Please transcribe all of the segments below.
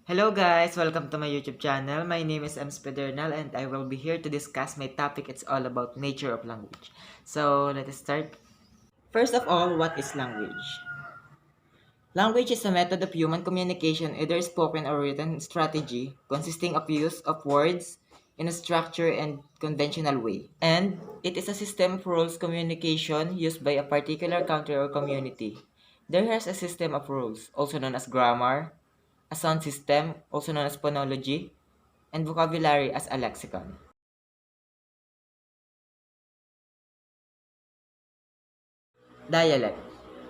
Hello guys, welcome to my YouTube channel. My name is M. Spedernal and I will be here to discuss my topic. It's all about nature of language. So let us start. First of all, what is language? Language is a method of human communication, either spoken or written strategy, consisting of use of words in a structured and conventional way. And it is a system of rules communication used by a particular country or community. There is a system of rules, also known as grammar, a sound system, also known as phonology, and vocabulary as a lexicon. Dialect.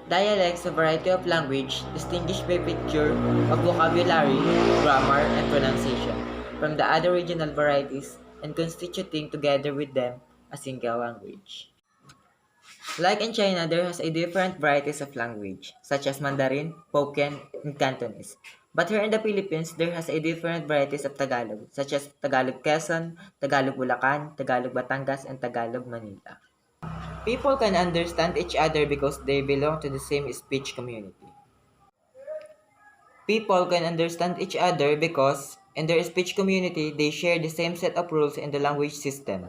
Dialects, a variety of language distinguished by feature of vocabulary, grammar, and pronunciation from the other regional varieties and constituting together with them a single language. Like in China, there has a different varieties of language, such as Mandarin, Hokkien, and Cantonese. But here in the Philippines, there has a different varieties of Tagalog, such as Tagalog Quezon, Tagalog Bulacan, Tagalog Batangas, and Tagalog Manila. People can understand each other because they belong to the same speech community. People can understand each other because, in their speech community, they share the same set of rules in the language system.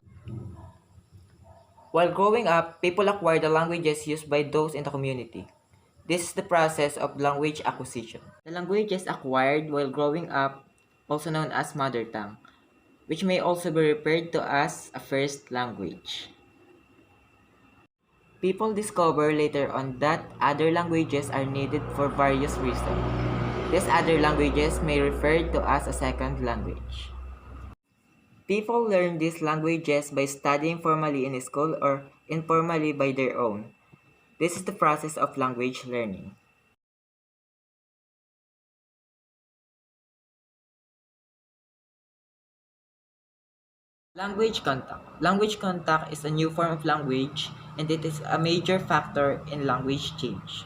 While growing up, people acquire the languages used by those in the community. This is the process of language acquisition. The languages acquired while growing up, also known as mother tongue, which may also be referred to as a first language. People discover later on that other languages are needed for various reasons. These other languages may refer to as a second language. People learn these languages by studying formally in school or informally by their own. This is the process of language learning. Language contact. Language contact is a new form of language and it is a major factor in language change.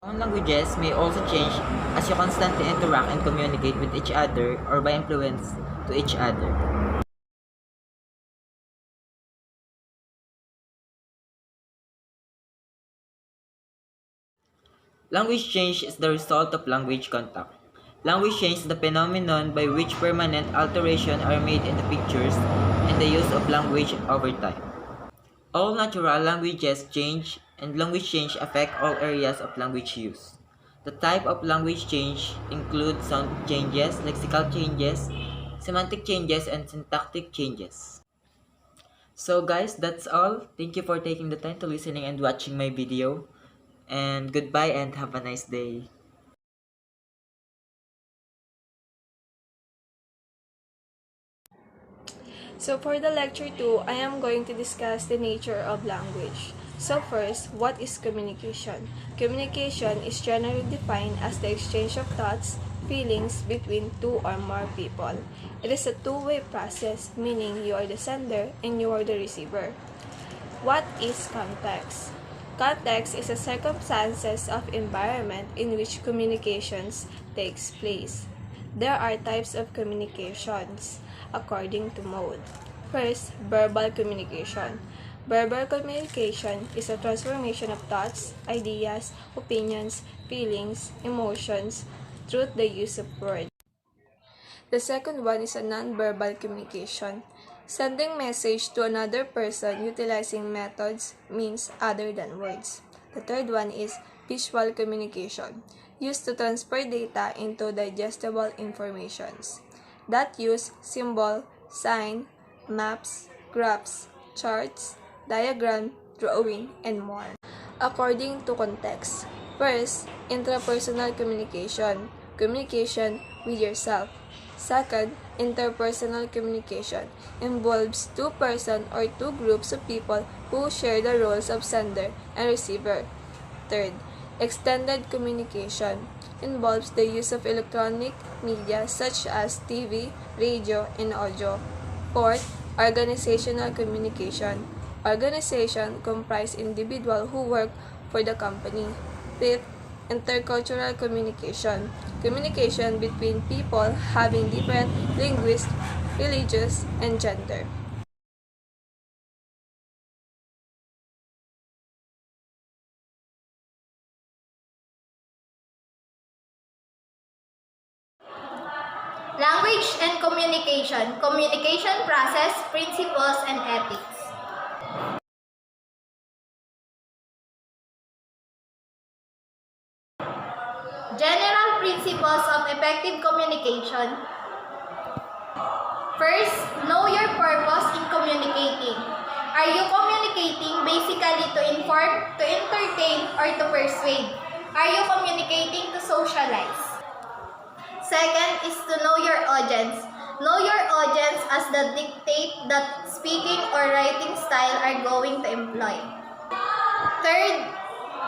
Own languages may also change as you constantly interact and communicate with each other or by influence to each other. Language change is the result of language contact. Language change is the phenomenon by which permanent alterations are made in the pictures and the use of language over time. All natural languages change, and language change affect all areas of language use. The type of language change include sound changes, lexical changes, semantic changes, and syntactic changes. So guys, that's all. Thank you for taking the time to listening and watching my video. And goodbye and have a nice day. So for the lecture 2, I am going to discuss the nature of language. So first, what is communication? Communication is generally defined as the exchange of thoughts, feelings between two or more people. It is a two-way process, meaning you are the sender and you are the receiver. What is context? Context is a circumstances of environment in which communications takes place. There are types of communications according to mode. First, verbal communication. Verbal communication is a transformation of thoughts, ideas, opinions, feelings, emotions through the use of words. The second one is a non-verbal communication, sending message to another person utilizing methods, means other than words. The third one is visual communication, used to transfer data into digestible informations that use symbol, sign, maps, graphs, charts, diagram, drawing, and more. According to context. First, intrapersonal communication, communication with yourself. Second, interpersonal communication involves two persons or two groups of people who share the roles of sender and receiver. Third, extended communication involves the use of electronic media such as TV, radio, and audio. Fourth, organizational communication. Organization comprise individuals who work for the company. Fifth, intercultural communication. Communication between people having different linguists, religious, and gender. Language and communication, communication process, principles, and ethics. General principles of effective communication. First, know your purpose in communicating. Are you communicating basically to inform, to entertain, or to persuade? Are you communicating to socialize? Second is to know your audience. Know your audience as the dictate that speaking or writing style are going to employ. Third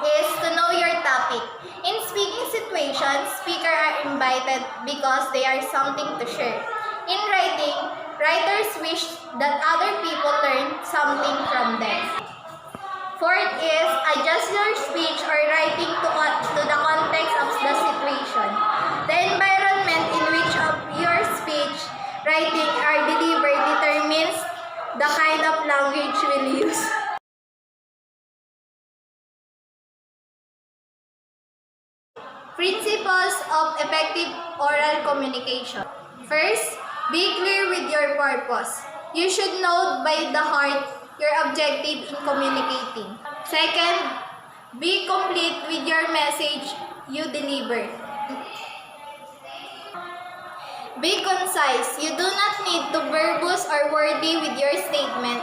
is to know your topic. In speaking situations, speakers are invited because they are something to share. In writing, writers wish that other people learn something from them. Fourth is adjust your speech or writing to the context of the situation. The environment in which of your speech, writing are delivered determines the kind of language you will use. Principles of effective oral communication. First, be clear with your purpose. You should know by the heart your objective in communicating. Second, be complete with your message you deliver. Be concise. You do not need to verbose or wordy with your statement.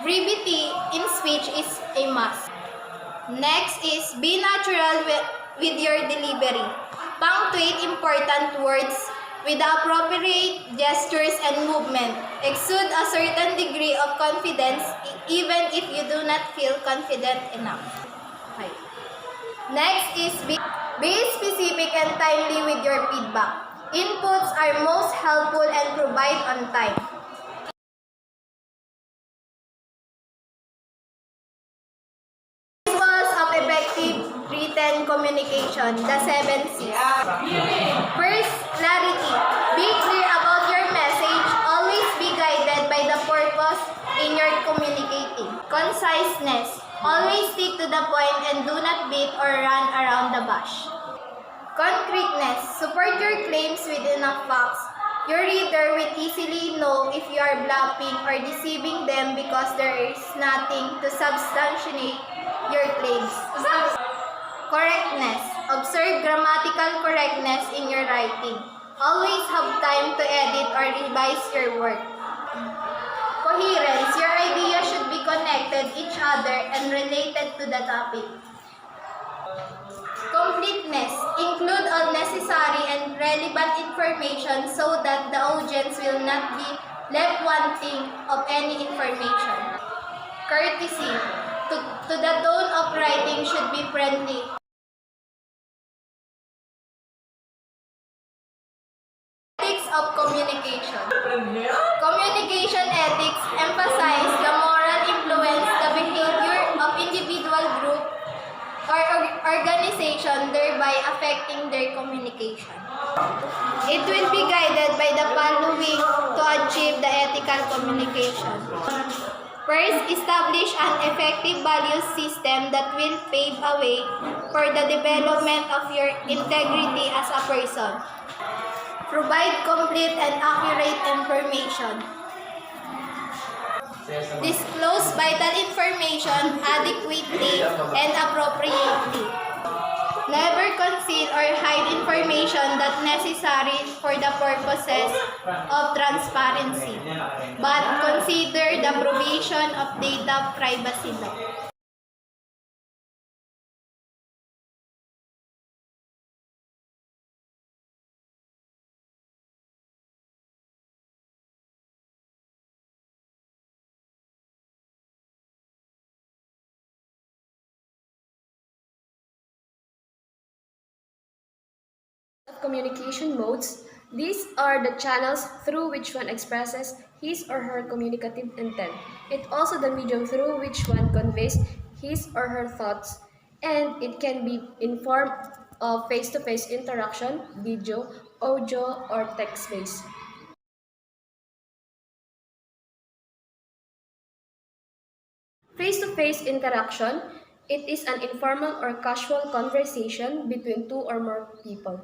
Brevity in speech is a must. Next is be natural with your delivery. Punctuate important words with appropriate gestures and movement. Exude a certain degree of confidence even if you do not feel confident enough. Okay. Next is be specific and timely with your feedback. Inputs are most helpful and provide on time. Principles of effective written communication, the 7 C's. First, clarity. Be clear about your message. Always be guided by the purpose in your communicating. Conciseness. Always stick to the point and do not beat or run around the bush. Concreteness. Support your claims with enough facts. Your reader will easily know if you are bluffing or deceiving them because there is nothing to substantiate your claims. Correctness. Observe grammatical correctness in your writing. Always have time to edit or revise your work. Coherence. Your ideas should be connected each other and related to the topic. Completeness. Include all necessary and relevant information so that the audience will not be left wanting of any information. Courtesy. To the tone of writing should be friendly. Ethics of communication. Communication ethics emphasize the moral influence, the behavior of individual group or organization, thereby affecting their communication. It will be guided by the following to achieve the ethical communication. First, establish an effective value system that will pave a way for the development of your integrity as a person. Provide complete and accurate information. Disclose vital information adequately and appropriately. Never conceal or hide information that necessary for the purposes of transparency, but consider the provision of data privacy law. Communication modes. These are the channels through which one expresses his or her communicative intent. It also the medium through which one conveys his or her thoughts, and it can be in form of face-to-face interaction, video, audio, or text-based. Face-to-face interaction. It is an informal or casual conversation between two or more people.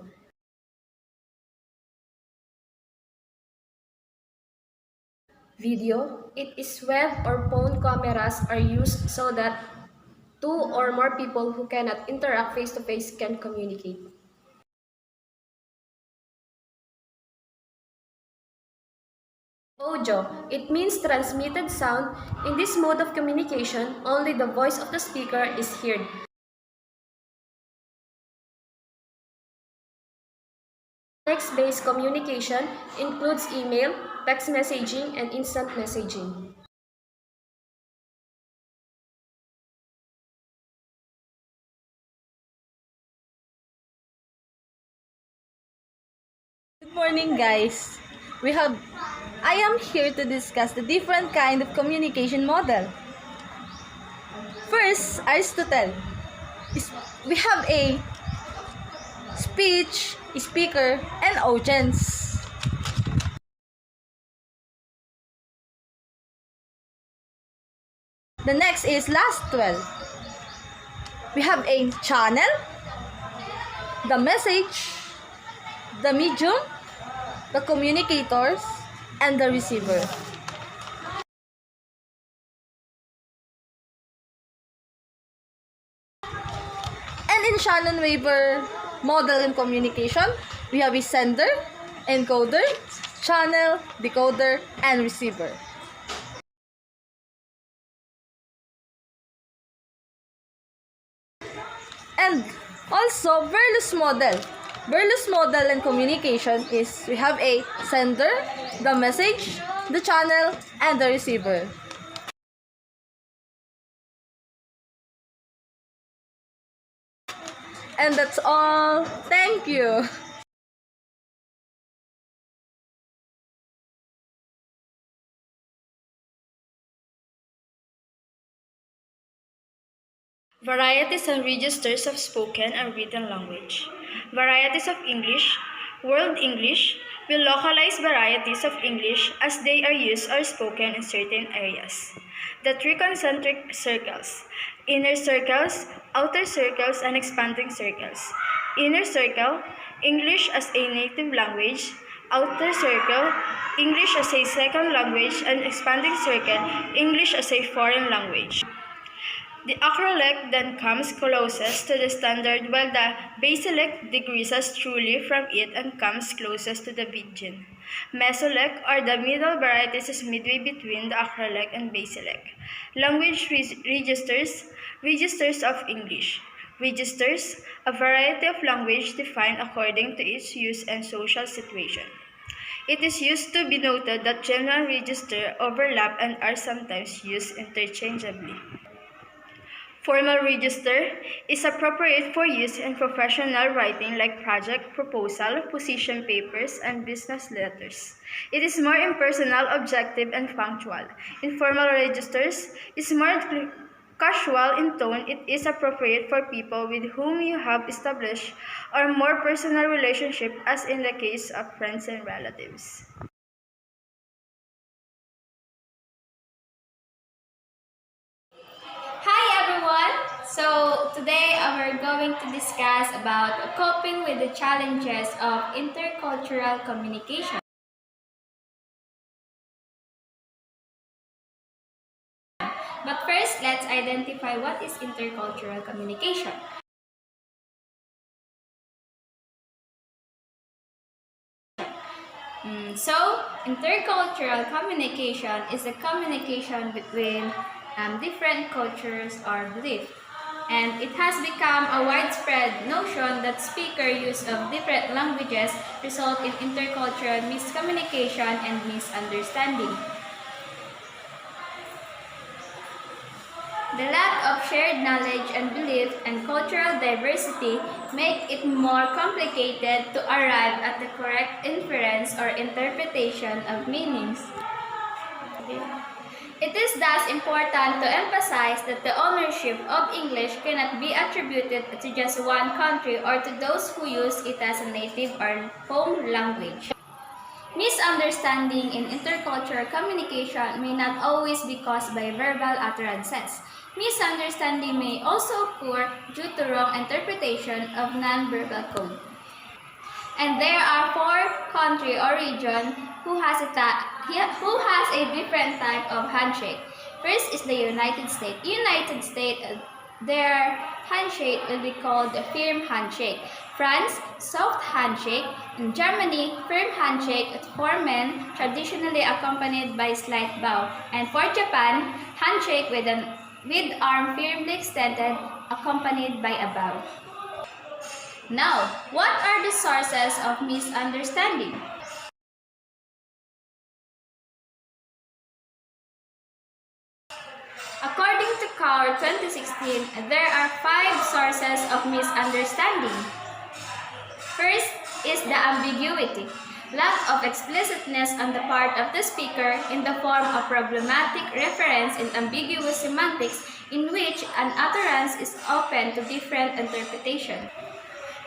Video, it is when or phone cameras are used so that two or more people who cannot interact face-to-face can communicate. Audio, it means transmitted sound. In this mode of communication, only the voice of the speaker is heard. Text-based communication includes email, text messaging, and instant messaging. Good morning, guys. I am here to discuss the different kind of communication model. First, Aristotle. We have a speech, speaker, and audience. The next is last 12. We have a channel, the message, the medium, the communicators, and the receiver. And in Shannon-Weaver model in communication, we have a sender, encoder, channel, decoder, and receiver. And also, Verlu's model. Verlu's model in communication is we have a sender, the message, the channel, and the receiver. And that's all. Thank you. Varieties and registers of spoken and written language. Varieties of English. World English will localize varieties of English as they are used or spoken in certain areas. The three concentric circles. Inner circles, outer circles, and expanding circles. Inner circle, English as a native language. Outer circle, English as a second language, and expanding circle, English as a foreign language. The acrolect then comes closest to the standard while the basilect decreases truly from it and comes closest to the Pidgin. Mesolect or the middle varieties is midway between the acrolect and basilect. Language registers, registers of English. Registers, a variety of language defined according to its use and social situation. It is used to be noted that general register overlap and are sometimes used interchangeably. Formal register is appropriate for use in professional writing like project, proposal, position papers, and business letters. It is more impersonal, objective, and punctual. Informal registers is more casual in tone. It is appropriate for people with whom you have established a more personal relationship, as in the case of friends and relatives. Hi everyone! So today we're going to discuss about coping with the challenges of intercultural communication. But first, let's identify what is intercultural communication. Intercultural communication is a communication between different cultures or beliefs. And it has become a widespread notion that speaker use of different languages result in intercultural miscommunication and misunderstanding. The lack of shared knowledge and belief and cultural diversity make it more complicated to arrive at the correct inference or interpretation of meanings. It is thus important to emphasize that the ownership of English cannot be attributed to just one country or to those who use it as a native or home language. Misunderstanding in intercultural communication may not always be caused by verbal utterances. Misunderstanding may also occur due to wrong interpretation of non-verbal code. And there are 4 countries or regions who has who has a different type of handshake. First is the United States. United States, their handshake will be called a firm handshake. France, soft handshake. In Germany, firm handshake for men, traditionally accompanied by slight bow. And for Japan, handshake with arm firmly extended, accompanied by a bow. Now, what are the sources of misunderstanding? According to Kaur 2016, there are 5 sources of misunderstanding. First is the ambiguity, lack of explicitness on the part of the speaker in the form of problematic reference and ambiguous semantics in which an utterance is open to different interpretation.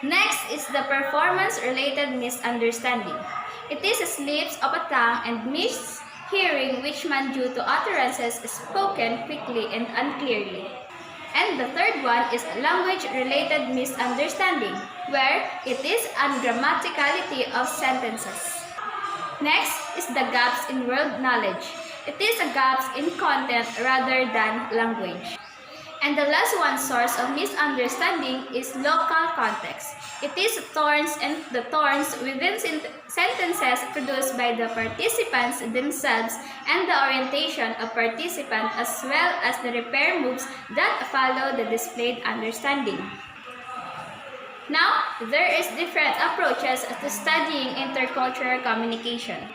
Next is the performance-related misunderstanding. It is a slips of a tongue and mishearing which man due to utterances spoken quickly and unclearly. And the third one is language-related misunderstanding, where it is ungrammaticality of sentences. Next is the gaps in world knowledge. It is a gaps in content rather than language. And the last one source of misunderstanding is local context. It is the thorns within sentences produced by the participants themselves and the orientation of participants as well as the repair moves that follow the displayed understanding. Now, there is different approaches to studying intercultural communication.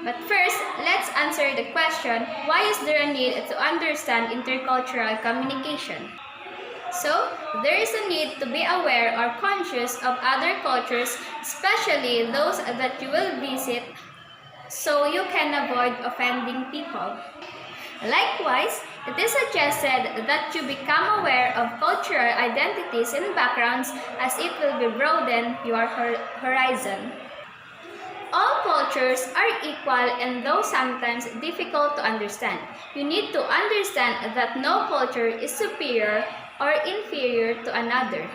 But first, let's answer the question, why is there a need to understand intercultural communication? So, there is a need to be aware or conscious of other cultures, especially those that you will visit, so you can avoid offending people. Likewise, it is suggested that you become aware of cultural identities and backgrounds as it will broaden your horizon. All cultures are equal and though sometimes difficult to understand, you need to understand that no culture is superior or inferior to another.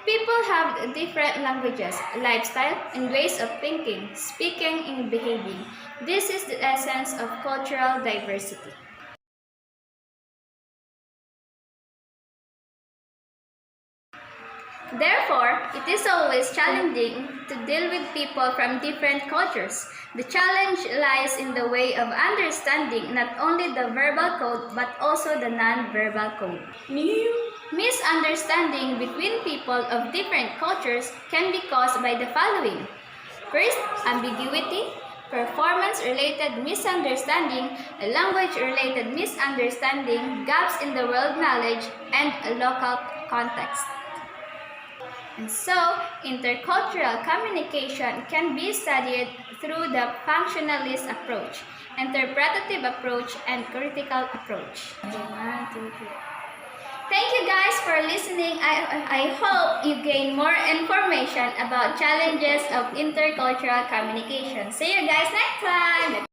People have different languages, lifestyle, and ways of thinking, speaking, and behaving. This is the essence of cultural diversity. Therefore, it is always challenging to deal with people from different cultures. The challenge lies in the way of understanding not only the verbal code but also the non-verbal code. Misunderstanding between people of different cultures can be caused by the following. First, ambiguity, performance-related misunderstanding, language-related misunderstanding, gaps in the world knowledge, and a local context. And so, intercultural communication can be studied through the functionalist approach, interpretative approach, and critical approach. Thank you guys for listening. I hope you gain more information about challenges of intercultural communication. See you guys next time!